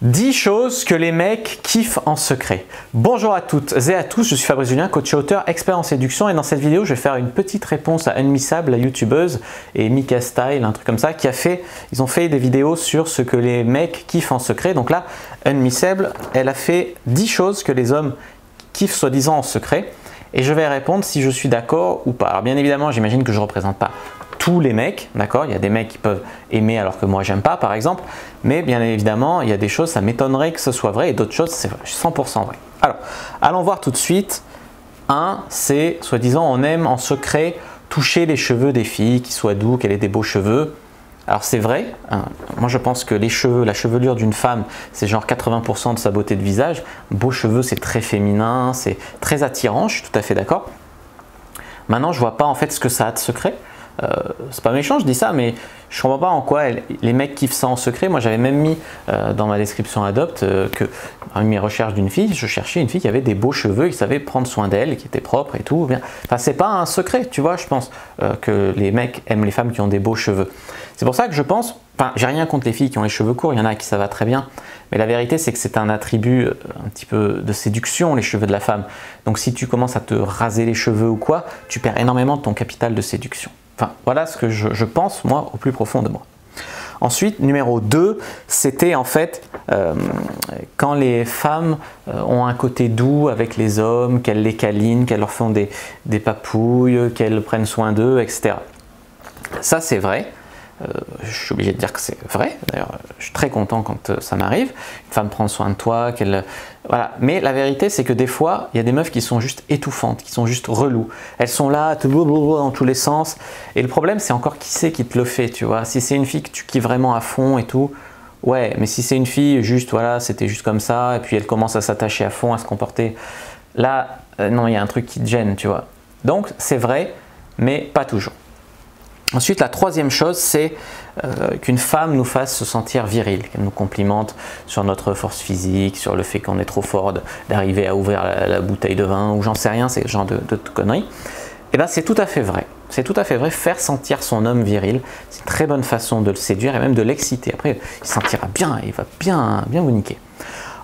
10 choses que les mecs kiffent en secret. Bonjour à toutes et à tous, je suis Fabrice Julien, coach et auteur, expert en séduction, et dans cette vidéo je vais faire une petite réponse à Unmissable, la youtubeuse, et Mika Style, un truc comme ça, ils ont fait des vidéos sur ce que les mecs kiffent en secret. Donc là, Unmissable, elle a fait 10 choses que les hommes kiffent soi-disant en secret, et je vais répondre si je suis d'accord ou pas. Alors bien évidemment, j'imagine que je ne représente pas tous les mecs, d'accord? Il y a des mecs qui peuvent aimer alors que moi j'aime pas, par exemple, mais bien évidemment il y a des choses, ça m'étonnerait que ce soit vrai, et d'autres choses c'est 100% vrai. Alors allons voir tout de suite. Un, c'est soi-disant on aime en secret toucher les cheveux des filles, qu'ils soient doux, qu'elle ait des beaux cheveux. Alors c'est vrai, hein, moi je pense que les cheveux, la chevelure d'une femme, c'est genre 80% de sa beauté de visage. Beaux cheveux, c'est très féminin, c'est très attirant, je suis tout à fait d'accord. Maintenant je vois pas en fait ce que ça a de secret. C'est pas méchant, je dis ça, mais je comprends pas en quoi les mecs kiffent ça en secret. Moi j'avais même mis dans ma description Adopt que parmi mes recherches d'une fille, je cherchais une fille qui avait des beaux cheveux, qui savait prendre soin d'elle, qui était propre et tout. Enfin, c'est pas un secret, tu vois, je pense que les mecs aiment les femmes qui ont des beaux cheveux. C'est pour ça que je pense, enfin, j'ai rien contre les filles qui ont les cheveux courts, il y en a qui ça va très bien, mais la vérité c'est que c'est un attribut un petit peu de séduction, les cheveux de la femme. Donc si tu commences à te raser les cheveux ou quoi, tu perds énormément de ton capital de séduction. Enfin, voilà ce que je pense, moi, au plus profond de moi. Ensuite, numéro 2, c'était en fait quand les femmes ont un côté doux avec les hommes, qu'elles les câlinent, qu'elles leur font des papouilles, qu'elles prennent soin d'eux, etc. Ça, c'est vrai. Je suis obligé de dire que c'est vrai. D'ailleurs, je suis très content quand ça m'arrive. Une femme prend soin de toi, voilà. Mais la vérité, c'est que des fois, il y a des meufs qui sont juste étouffantes, qui sont juste reloues. Elles sont là, dans tous les sens. Et le problème, c'est encore qui c'est qui te le fait, tu vois. Si c'est une fille que tu kiffes vraiment à fond et tout, ouais. Mais si c'est une fille, juste, voilà, c'était juste comme ça, et puis elle commence à s'attacher à fond, à se comporter, là, non, il y a un truc qui te gêne, tu vois. Donc, c'est vrai, mais pas toujours. Ensuite, la troisième chose, c'est qu'une femme nous fasse se sentir viril, qu'elle nous complimente sur notre force physique, sur le fait qu'on est trop fort d'arriver à ouvrir la bouteille de vin, ou j'en sais rien, c'est ce genre de conneries. Et bien, c'est tout à fait vrai. C'est tout à fait vrai, faire sentir son homme viril, c'est une très bonne façon de le séduire et même de l'exciter. Après, il se sentira bien, il va bien vous niquer.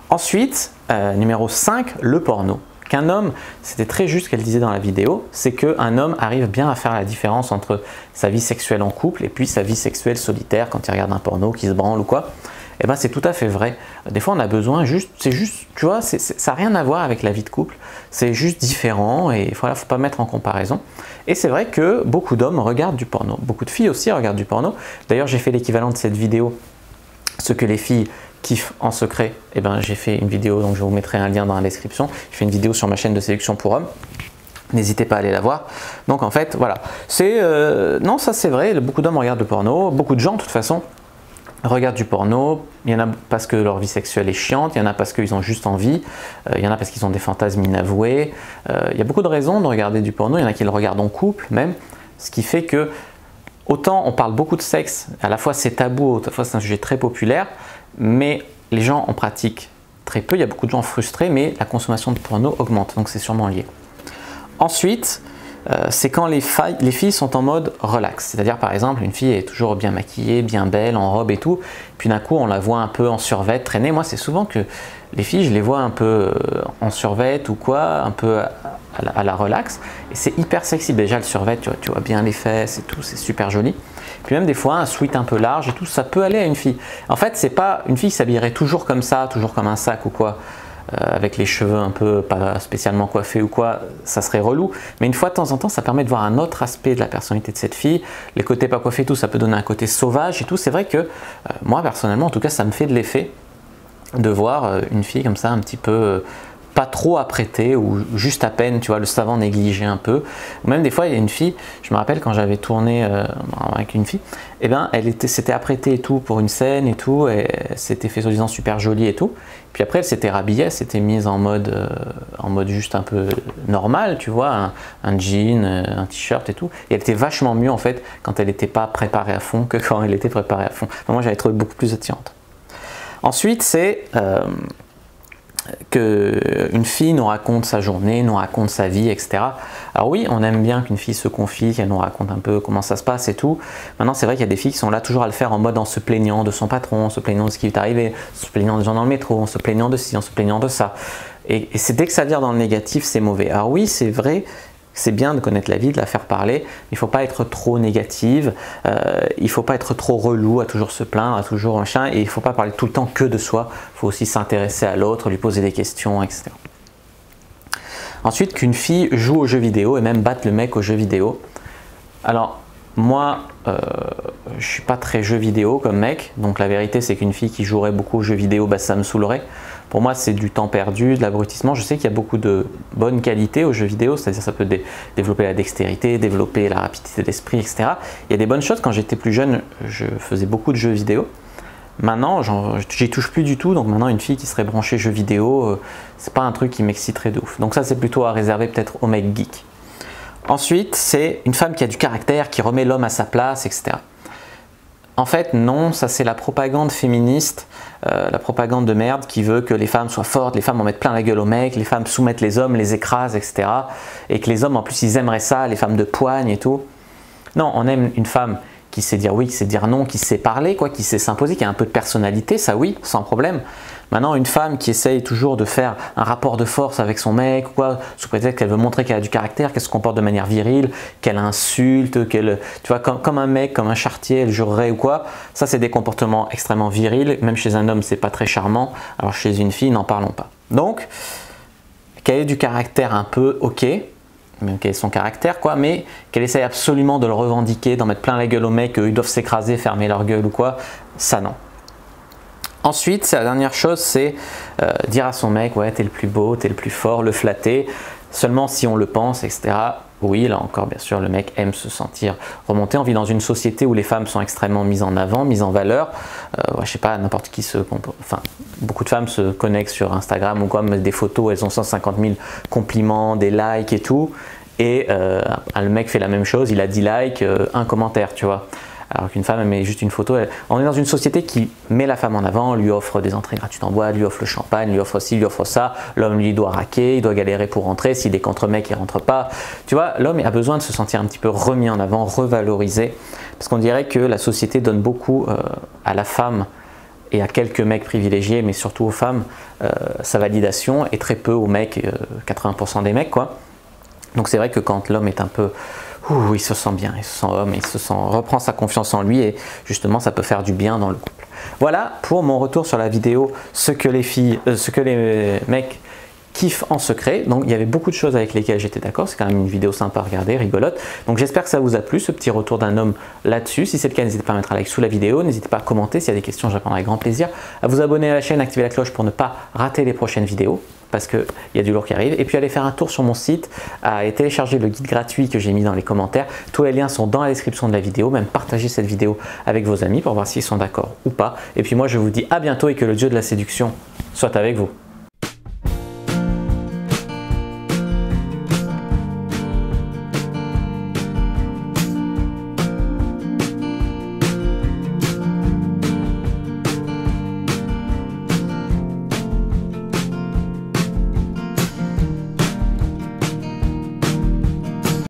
Ensuite, numéro 5, le porno. Qu'un homme, c'était très juste qu'elle disait dans la vidéo, c'est qu'un homme arrive bien à faire la différence entre sa vie sexuelle en couple et puis sa vie sexuelle solitaire quand il regarde un porno, qu'il se branle ou quoi. Et ben c'est tout à fait vrai. Des fois on a besoin c'est juste, tu vois, ça n'a rien à voir avec la vie de couple, c'est juste différent et voilà, faut pas mettre en comparaison. Et c'est vrai que beaucoup d'hommes regardent du porno, beaucoup de filles aussi regardent du porno. D'ailleurs j'ai fait l'équivalent de cette vidéo, ce que les filles kiffent en secret, et ben j'ai fait une vidéo, donc je vous mettrai un lien dans la description. Je fais une vidéo sur ma chaîne de séduction pour hommes. N'hésitez pas à aller la voir. Donc en fait, voilà. Non, ça c'est vrai, beaucoup d'hommes regardent le porno, beaucoup de gens de toute façon regardent du porno. Il y en a parce que leur vie sexuelle est chiante, il y en a parce qu'ils ont juste envie, il y en a parce qu'ils ont des fantasmes inavoués. Il y a beaucoup de raisons de regarder du porno, il y en a qui le regardent en couple même, ce qui fait que autant on parle beaucoup de sexe, à la fois c'est tabou, à la fois c'est un sujet très populaire, mais les gens en pratiquent très peu, il y a beaucoup de gens frustrés, mais la consommation de porno augmente, donc c'est sûrement lié. Ensuite, c'est quand les filles sont en mode relax, c'est-à-dire par exemple une fille est toujours bien maquillée, bien belle, en robe et tout, puis d'un coup on la voit un peu en survêt traîner. Moi c'est souvent que les filles je les vois un peu en survêt ou quoi, un peu à la relax, et c'est hyper sexy. Déjà le survêt, tu vois bien les fesses et tout, c'est super joli. Puis même des fois un sweat un peu large et tout, ça peut aller à une fille. En fait c'est pas une fille qui s'habillerait toujours comme ça, toujours comme un sac ou quoi, avec les cheveux un peu pas spécialement coiffés ou quoi, ça serait relou. Mais une fois de temps en temps, ça permet de voir un autre aspect de la personnalité de cette fille. Les côtés pas coiffés et tout, ça peut donner un côté sauvage et tout. C'est vrai que moi personnellement, en tout cas, ça me fait de l'effet de voir une fille comme ça un petit peu pas trop apprêtée ou juste à peine, tu vois, le savant négligé un peu. Ou même des fois, il y a une fille, je me rappelle quand j'avais tourné avec une fille, et ben elle s'était apprêtée et tout pour une scène et tout, et s'était fait soi-disant super jolie et tout. Puis après, elle s'était rhabillée, elle s'était mise en mode juste un peu normal, tu vois, un jean, un t-shirt et tout. Et elle était vachement mieux en fait quand elle n'était pas préparée à fond que quand elle était préparée à fond. Enfin, moi, j'avais trouvé beaucoup plus attirante. Ensuite, c'est qu'une fille nous raconte sa journée, nous raconte sa vie, etc. Alors oui, on aime bien qu'une fille se confie, qu'elle nous raconte un peu comment ça se passe et tout. Maintenant, c'est vrai qu'il y a des filles qui sont là toujours à le faire en mode en se plaignant de son patron, en se plaignant de ce qui lui est arrivé, en se plaignant des gens dans le métro, en se plaignant de ci, en se plaignant de ça. Et c'est dès que ça vire dans le négatif, c'est mauvais. Alors oui, c'est vrai, c'est bien de connaître la vie, de la faire parler, mais il ne faut pas être trop négative, il ne faut pas être trop relou, à toujours se plaindre, à toujours machin, et il ne faut pas parler tout le temps que de soi, il faut aussi s'intéresser à l'autre, lui poser des questions, etc. Ensuite, qu'une fille joue aux jeux vidéo et même batte le mec aux jeux vidéo. Alors, moi, je ne suis pas très jeu vidéo comme mec, donc la vérité c'est qu'une fille qui jouerait beaucoup aux jeux vidéo, bah, ça me saoulerait. Pour moi, c'est du temps perdu, de l'abrutissement. Je sais qu'il y a beaucoup de bonnes qualités aux jeux vidéo, c'est-à-dire ça peut développer la dextérité, développer la rapidité d'esprit, etc. Il y a des bonnes choses. Quand j'étais plus jeune, je faisais beaucoup de jeux vidéo. Maintenant, j'y touche plus du tout, donc maintenant une fille qui serait branchée jeux vidéo, c'est pas un truc qui m'exciterait de ouf. Donc ça, c'est plutôt à réserver peut-être aux mecs geeks. Ensuite, c'est une femme qui a du caractère, qui remet l'homme à sa place, etc. En fait, non, ça c'est la propagande féministe, la propagande de merde qui veut que les femmes soient fortes, les femmes en mettent plein la gueule aux mecs, les femmes soumettent les hommes, les écrasent, etc. Et que les hommes, en plus, ils aimeraient ça, les femmes de poigne et tout. Non, on aime une femme qui sait dire oui, qui sait dire non, qui sait parler, quoi, qui sait s'imposer, qui a un peu de personnalité, ça oui, sans problème. Maintenant, une femme qui essaye toujours de faire un rapport de force avec son mec, quoi, sous prétexte qu'elle veut montrer qu'elle a du caractère, qu'elle se comporte de manière virile, qu'elle insulte, qu'elle, tu vois, comme un mec, comme un charretier, elle jurerait ou quoi, ça c'est des comportements extrêmement virils, même chez un homme c'est pas très charmant, alors chez une fille n'en parlons pas. Donc, qu'elle ait du caractère un peu, ok, même quel est son caractère, quoi, mais qu'elle essaye absolument de le revendiquer, d'en mettre plein la gueule aux mecs, qu'ils doivent s'écraser, fermer leur gueule ou quoi, ça non. Ensuite, c'est la dernière chose, c'est dire à son mec, ouais, t'es le plus beau, t'es le plus fort, le flatter, seulement si on le pense, etc. Oui, là encore, bien sûr, le mec aime se sentir remonté. On vit dans une société où les femmes sont extrêmement mises en avant, mises en valeur. Je sais pas, n'importe qui enfin, beaucoup de femmes se connectent sur Instagram ou quoi, mettent des photos, elles ont 150 000 compliments, des likes et tout. Et le mec fait la même chose, il a 10 likes, un commentaire, tu vois. Alors qu'une femme, elle met juste une photo. On est dans une société qui met la femme en avant, lui offre des entrées gratuites en boîte, lui offre le champagne, lui offre ci, lui offre ça. L'homme, lui, doit raquer, il doit galérer pour rentrer. S'il est contre mec, il ne rentre pas. Tu vois, l'homme a besoin de se sentir un petit peu remis en avant, revalorisé. Parce qu'on dirait que la société donne beaucoup à la femme et à quelques mecs privilégiés, mais surtout aux femmes, sa validation, et très peu aux mecs, 80% des mecs, quoi. Donc c'est vrai que quand l'homme est un peu... il se sent bien, il se sent homme, reprend sa confiance en lui et justement ça peut faire du bien dans le couple. Voilà pour mon retour sur la vidéo, ce que les mecs kiffent en secret. Donc il y avait beaucoup de choses avec lesquelles j'étais d'accord, c'est quand même une vidéo sympa à regarder, rigolote. Donc j'espère que ça vous a plu, ce petit retour d'un homme là-dessus. Si c'est le cas, n'hésitez pas à mettre un like sous la vidéo, n'hésitez pas à commenter, s'il y a des questions, je répondrai avec grand plaisir. À vous abonner à la chaîne, activer la cloche pour ne pas rater les prochaines vidéos, parce qu'il y a du lourd qui arrive. Et puis allez faire un tour sur mon site et télécharger le guide gratuit que j'ai mis dans les commentaires. Tous les liens sont dans la description de la vidéo. Même partagez cette vidéo avec vos amis pour voir s'ils sont d'accord ou pas. Et puis moi je vous dis à bientôt et que le dieu de la séduction soit avec vous.